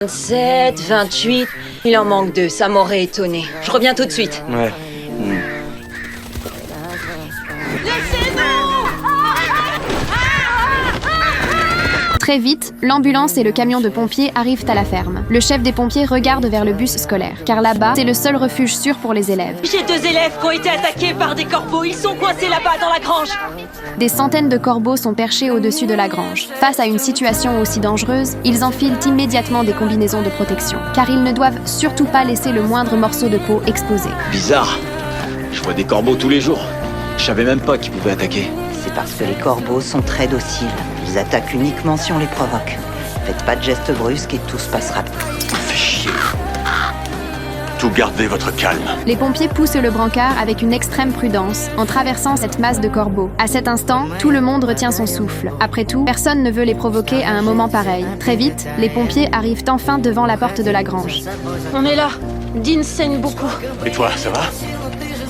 27, 28, il en manque 2, ça m'aurait étonné. Je reviens tout de suite. Ouais. Très vite, l'ambulance et le camion de pompiers arrivent à la ferme. Le chef des pompiers regarde vers le bus scolaire, car là-bas, c'est le seul refuge sûr pour les élèves. J'ai 2 élèves qui ont été attaqués par des corbeaux, ils sont coincés là-bas dans la grange. Des centaines de corbeaux sont perchés au-dessus de la grange. Face à une situation aussi dangereuse, ils enfilent immédiatement des combinaisons de protection, car ils ne doivent surtout pas laisser le moindre morceau de peau exposé. Bizarre. Je vois des corbeaux tous les jours. Je savais même pas qu'ils pouvaient attaquer. C'est parce que les corbeaux sont très dociles. Ils attaquent uniquement si on les provoque. Faites pas de gestes brusques et tout se passera bien. Fais chier. Tout gardez votre calme. Les pompiers poussent le brancard avec une extrême prudence en traversant cette masse de corbeaux. À cet instant, tout le monde retient son souffle. Après tout, personne ne veut les provoquer à un moment pareil. Très vite, les pompiers arrivent enfin devant la porte de la grange. On est là. Dean saigne beaucoup. Et toi, ça va?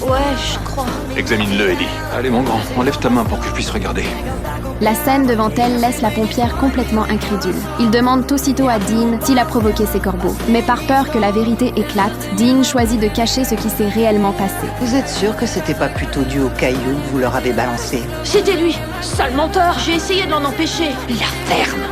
Ouais, je crois. Examine-le, Ellie. Allez mon grand, enlève ta main pour que je puisse regarder. La scène devant elle laisse la pompière complètement incrédule. Il demande aussitôt à Dean s'il a provoqué ces corbeaux. Mais par peur que la vérité éclate, Dean choisit de cacher ce qui s'est réellement passé. Vous êtes sûr que c'était pas plutôt dû aux cailloux que vous leur avez balancé? C'était lui, sale menteur. J'ai essayé de l'en empêcher. La ferme.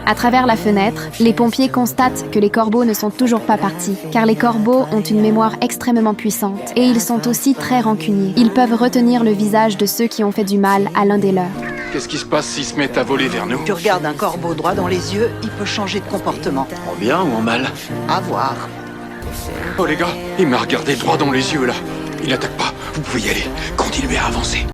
À travers la fenêtre, les pompiers constatent que les corbeaux ne sont toujours pas partis, car les corbeaux ont une mémoire extrêmement puissante, et ils sont aussi très rancuniers. Ils peuvent retenir le visage de ceux qui ont fait du mal à l'un des leurs. Qu'est-ce qui se passe s'ils se mettent à voler vers nous? Tu regardes un corbeau droit dans les yeux, il peut changer de comportement. En bien ou en mal? À voir. Oh les gars, il m'a regardé droit dans les yeux là. Il attaque pas, vous pouvez y aller. Continuez à avancer.